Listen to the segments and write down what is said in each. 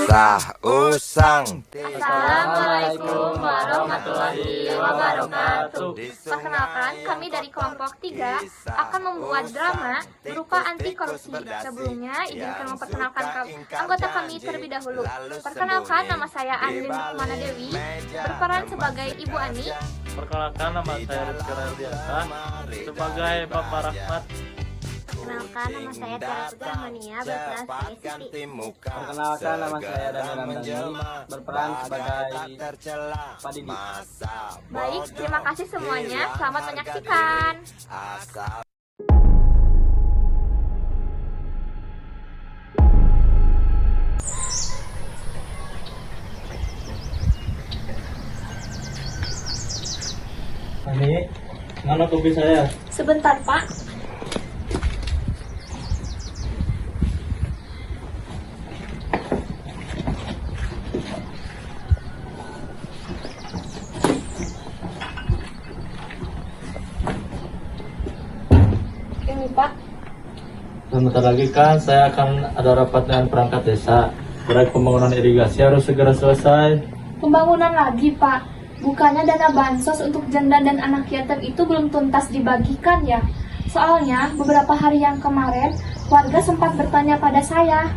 sah usang. Assalamualaikum warahmatullahi wabarakatuh. Perkenalkan, kami dari kelompok 3 akan membuat drama berupa anti korupsi. Sebelumnya, izinkan memperkenalkan anggota kami terlebih dahulu. Perkenalkan, nama saya Andin Rukmana Dewi, berperan sebagai Ibu Ani. Perkenalkan, nama saya Rizky Radiasa sebagai Bapak Rahmat. Perkenalkan, nama saya Tiara Putri Mania, berperan sebagai Siti. Perkenalkan, nama saya Dani Ramdhani, berperan sebagai Pak Didi. Baik, terima kasih semuanya. Selamat menyaksikan. Ini mana topi saya? Sebentar, Pak. Ini, Pak. Sebentar lagi kan saya akan ada rapat dengan perangkat desa. Proyek pembangunan irigasi harus segera selesai. Pembangunan lagi, Pak. Bukannya dana bansos untuk janda dan anak yatim itu belum tuntas dibagikan ya? Soalnya beberapa hari yang kemarin warga sempat bertanya pada saya.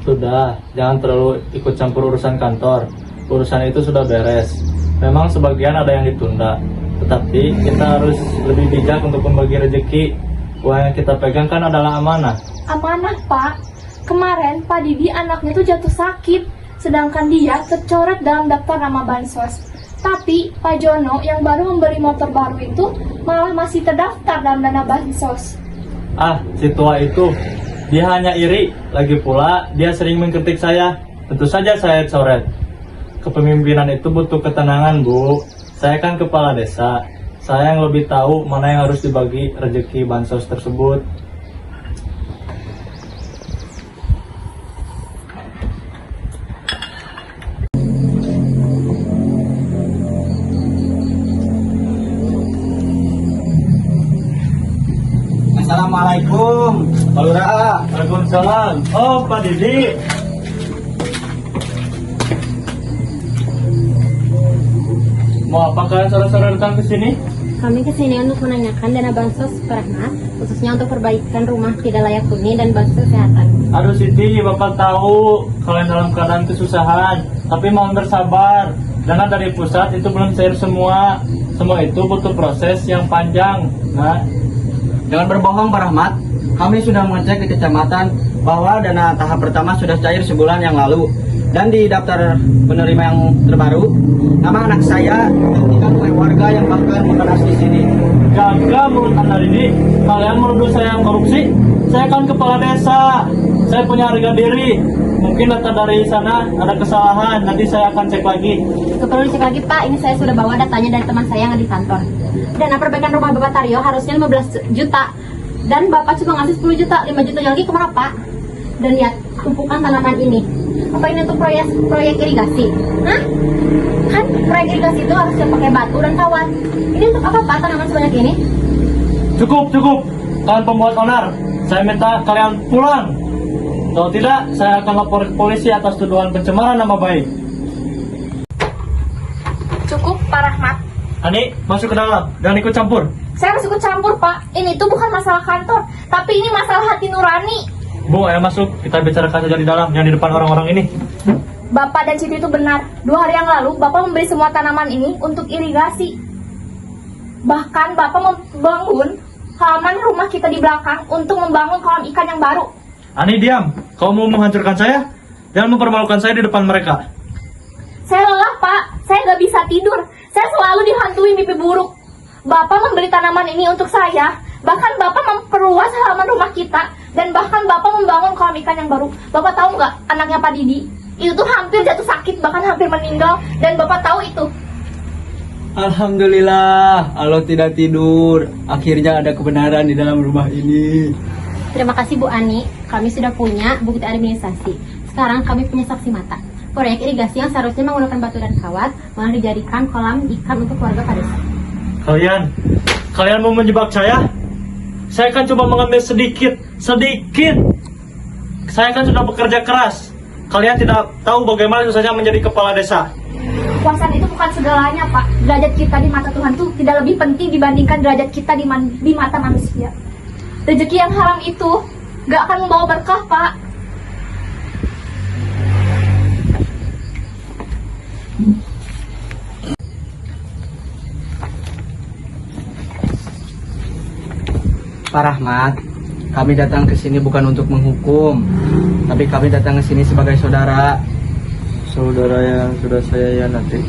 Sudah, jangan terlalu ikut campur urusan kantor. Urusan itu sudah beres. Memang sebagian ada yang ditunda, tetapi kita harus lebih bijak untuk membagi rezeki. Uang yang kita pegang kan adalah amanah. Amanah, Pak. Kemarin Pak Didi anaknya tuh jatuh sakit, sedangkan dia tercoret dalam daftar nama bansos. Tapi Pak Jono yang baru memberi motor baru itu malah masih terdaftar dalam dana bansos. Ah, si tua itu, dia hanya iri. Lagi pula, dia sering mengkritik saya. Tentu saja saya coret. Kepemimpinan itu butuh ketenangan, Bu. Saya kan kepala desa. Saya yang lebih tahu mana yang harus dibagi rezeki bansos tersebut. Assalamualaikum, Pak Lurah. Waalaikumsalam. Oh, Pak Didi. Mau apa kalian sore-sore datang ke sini? Kami kesini untuk menanyakan dana bansos Pak Rahmat, khususnya untuk perbaikan rumah tidak layak huni dan bansos kesehatan. Aduh Siti, Bapak tahu kalian dalam keadaan kesusahan, tapi mohon bersabar. Dana dari pusat itu belum cair semua. Semua itu butuh proses yang panjang. Nah, Jangan berbohong, Pak Rahmat. Kami sudah mengecek di kecamatan bahwa dana tahap pertama sudah cair sebulan yang lalu. Dan di daftar penerima yang terbaru, nama anak saya digantikan oleh warga yang bahkan mengeras di sini. jaga mulut Anda ini. Kalian menuduh saya korupsi? Saya kan kepala desa. Saya punya harga diri. Mungkin data dari sana ada kesalahan. Nanti saya akan cek lagi. Gak perlu dicek lagi, Pak. Ini saya sudah bawa datanya dari teman saya yang ada di kantor. Dana perbaikan rumah Bapak Taryo harusnya 15 juta. Dan Bapak cuma ngasih 10 juta. 5 juta lagi kemana, Pak? Dan lihat tumpukan tanaman ini. Apa ini untuk proyek irigasi? Hah? Kan proyek irigasi itu harusnya pakai batu dan kawat. Ini untuk apa, Pak, tanaman sebanyak ini? Cukup. Kalian pembuat onar. Saya minta kalian pulang. Kalau tidak, saya akan lapor ke polisi atas tuduhan pencemaran nama baik. Cukup, Pak Rahmat. Ani, masuk ke dalam. Jangan ikut campur. Saya harus ikut campur, Pak. Ini tuh bukan masalah kantor, tapi ini masalah hati nurani. Bu, ayo masuk. Kita bicarakan saja di dalam, jangan di depan orang-orang ini. Bapak dan Siti itu benar. 2 hari yang lalu, Bapak membeli semua tanaman ini untuk irigasi. Bahkan Bapak membangun halaman rumah kita di belakang untuk membangun kolam ikan yang baru. Ani, diam. Kau mau menghancurkan saya? Jangan mempermalukan saya di depan mereka. Saya lelah, Pak. Saya nggak bisa tidur. Saya selalu dihantui mimpi buruk. Bapak membeli tanaman ini untuk saya. Bahkan Bapak memperluas halaman rumah kita. Dan bahkan Bapak membangun kolam ikan yang baru. Bapak tahu nggak, anaknya Pak Didi itu tuh hampir jatuh sakit, bahkan hampir meninggal. Dan Bapak tahu itu. Alhamdulillah, Allah tidak tidur. Akhirnya ada kebenaran di dalam rumah ini. Terima kasih, Bu Ani. Kami sudah punya bukti administrasi. Sekarang kami punya saksi mata. Proyek irigasi yang seharusnya menggunakan batu dan kawat malah dijadikan kolam ikan untuk warga Pak Desa. Kalian mau menjebak saya? Saya kan cuma mengambil sedikit. Saya kan sudah bekerja keras. Kalian tidak tahu bagaimana susahnya menjadi kepala desa. Kekuasaan itu bukan segalanya, Pak. Derajat kita di mata Tuhan tuh tidak lebih penting dibandingkan derajat kita di mata manusia. Rezeki yang haram itu gak akan membawa berkah, Pak. Pak Rahmat, kami datang ke sini bukan untuk menghukum, tapi kami datang ke sini sebagai saudara. Saudara yang sudah saya hianati.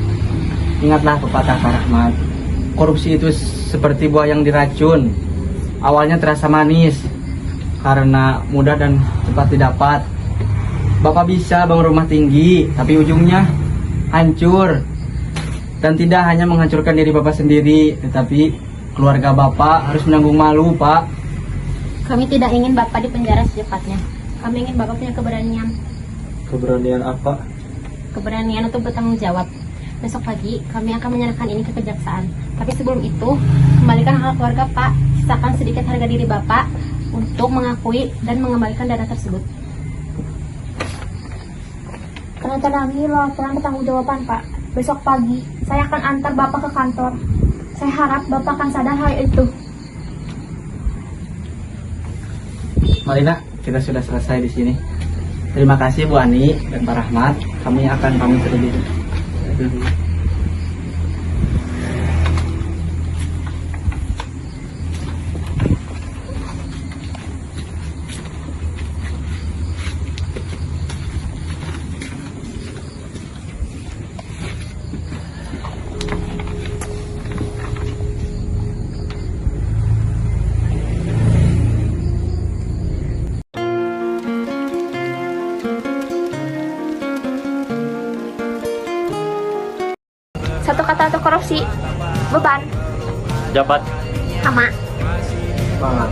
Ingatlah pepatah Pak Rahmat, korupsi itu seperti buah yang diracun. Awalnya terasa manis, karena mudah dan cepat didapat. Bapak bisa bangun rumah tinggi, tapi ujungnya hancur. Dan tidak hanya menghancurkan diri Bapak sendiri, tetapi keluarga Bapak harus menanggung malu, Pak. Kami tidak ingin Bapak dipenjara secepatnya. Kami ingin Bapak punya keberanian. Keberanian apa? Keberanian untuk bertanggung jawab. Besok pagi kami akan menyerahkan ini ke kejaksaan. Tapi sebelum itu, kembalikan hak keluarga Pak. Sisakan sedikit harga diri Bapak untuk mengakui dan mengembalikan dana tersebut. Penandatangani laporan pertanggungjawaban, Pak. Besok pagi, saya akan antar Bapak ke kantor. Saya harap Bapak akan sadar hal itu. Marina, kita sudah selesai di sini. Terima kasih Bu Ani dan Pak Rahmat. Kami akan pamit terlebih dahulu. Satu kata untuk korupsi, beban, Jabat. sama. Semangat.